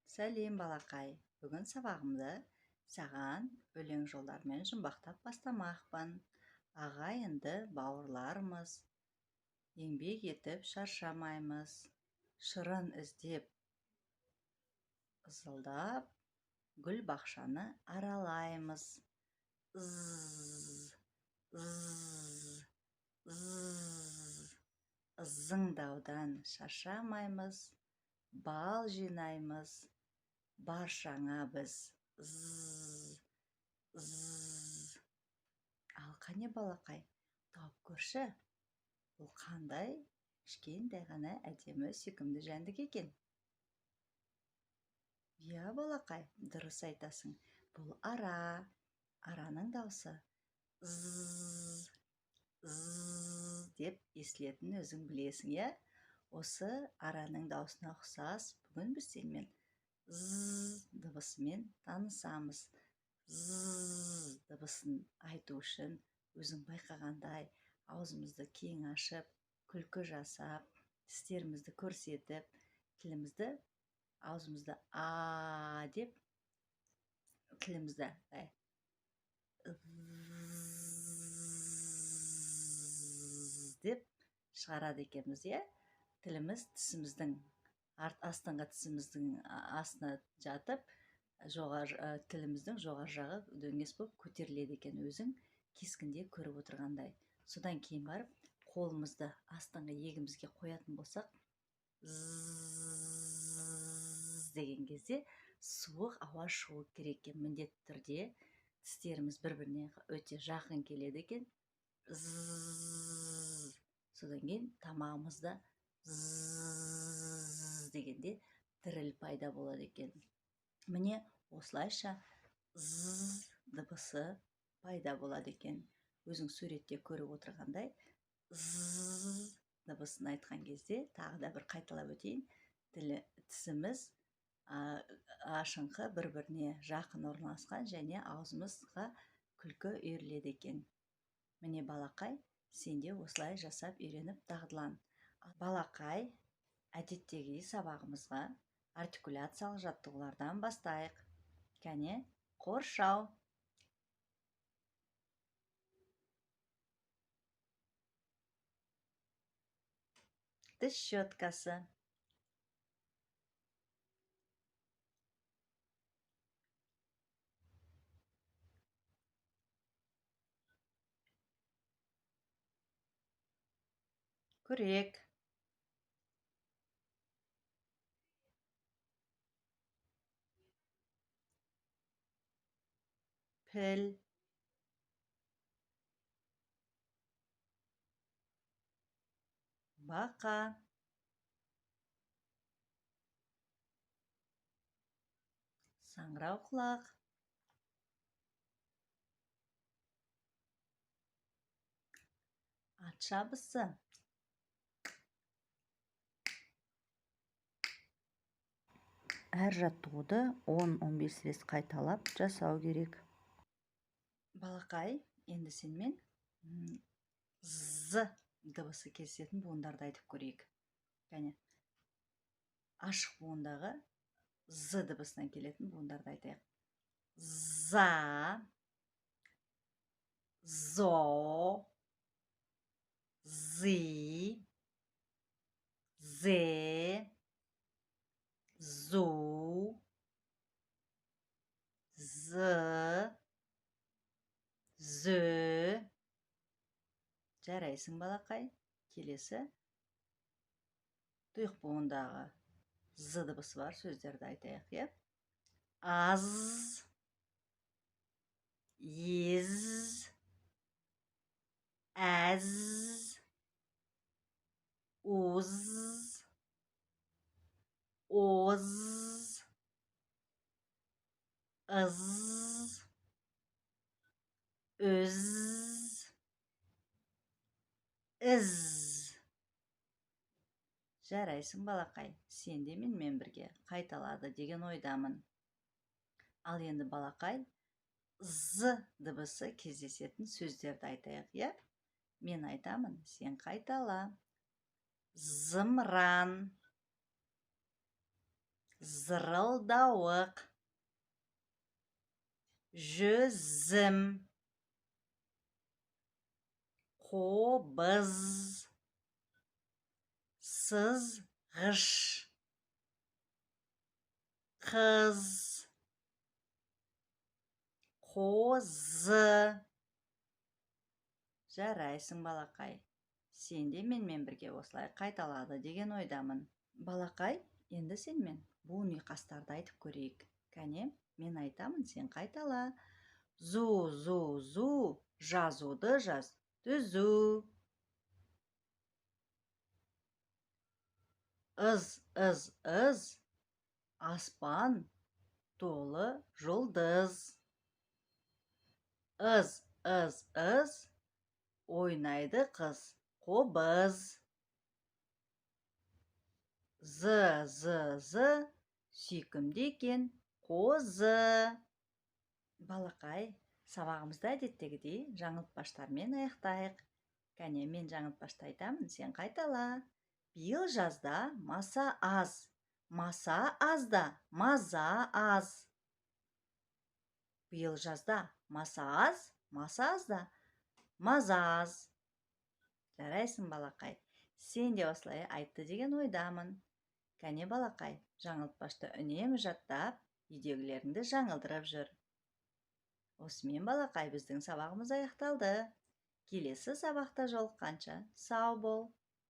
Сәлем балақай, бүгін сабағымды саған өлең жолдарымен жұмбақтап бастамақпын. Ағайынды бауырларымыз, еңбек етіп шаршамаймыз, шырын іздеп ызылдап, гүл бақшаны аралаймыз. Зз, зз, зз, ызыңдаудан шаршамаймыз, бал жинаймыз, баршаңа біз. Ал қане балақай, тауып көрші, бұл қандай кішкентай ғана әдемі сүйкімді жәндік екен? Иә балақай, дұрыс айтасың, бұл ара. Араның дауысы з деп естілетін өзің білесің, иә? Осы араның даусына ұқсас бүгін біз сенімен з дыбысымен танысамыз. З дыбысын айту үшін өзің байқағандай аузымызды кең ашып, күлкі жасап, тістерімізді көрсетіп, тілімізді аузымызды а деп, тілімізді деп шығарады екенбіз, иә? Тіліміз тісіміздің астыңғы тісіміздің астына жатып, тіліміздің жоғары жағы дөңес болып көтеріледі екен, өзің кескінде көріп отырғандай. Содан кейін барып, қолымызды астыңғы иегімізге қоятын болсақ, деген кезде суық ауа шығу керек екен. Міндетті түрде тістеріміз бір-біріне өте жақын келеді екен. Содан кейін тамағымызда дегенде діріл пайда болады екен. Міне осылайша дыбысы пайда болады екен. Өзің суретте көріп отырғандай дыбысын айтқан кезде тағы да бір қайталап өтейін. Тісіміз ашыңқы бір-біріне жақын орналасқан және аузымызға күлкі үйіріледі екен. Міне балақай, сен де осылай жасап үйреніп дағдылан. Балақай, әдеттегі сабағымызға артикуляциялық жаттығулардан бастайық. Кәне, қоршау. Тіс щеткасы. Күрек. Піл. Бақа. Саңырау құлақ. Ат шабысы. Әр жаттығуды 10-15 рет қайталап жасау керек. Балақай, енді сенмен з дыбысы кездесетін буындарды айтып көрейік. Кәне, ашық буындағы з дыбысынан келетін буындарды айтайық. За, зо, зи, зе, зу, з, зө. Жарайсың балақай. Келесі тұйық буындағы з дыбысы бар сөздерді айтайық, е? Аз, ез, әз, уз, оз, ыз, өз, із. Жарайсың балақай, сен де менімен бірге қайталады деген ойдамын. Ал енді балақай, з дыбысы кездесетін сөздерді айтайық, е? Мен айтамын, сен қайтала. Зымран, зырылдауық, жүзім, қобыз, сызғыш, қыз, қозы. Жарайсың, балақай. Сен де менімен бірге осылай қайталады деген ойдамын. Балақай, енді сенмен буын ұйқастарды айтып көрейік. Кәне, мен айтамын, сен қайтала. Зу, зу, зу, жазуды жаз, түзу. Ыз, ыз, аспан толы жұлдыз. Ыз, ойнайды қыз, қобыз. Зы, сүйкімді екен, қозы. Балақай, сабағымызды әдеттегідей жаңылтпаштармен аяқтайық. Кәне, мен жаңылтпашты айтамын, сен қайтала. Биыл жазда маса аз, маса азда маза аз. Биыл жазда маса аз, маса азда маза аз. Жарайсың, балақай. Сен де осылай айтты деген ойдамын. Кәне, балақай, жаңылтпашты үнемі жаттап, үйдегілеріңді жаңылдырып жүр. Осымен, балақай, біздің сабағымыз аяқталды. Келесі сабақта жолыққанша сау бол.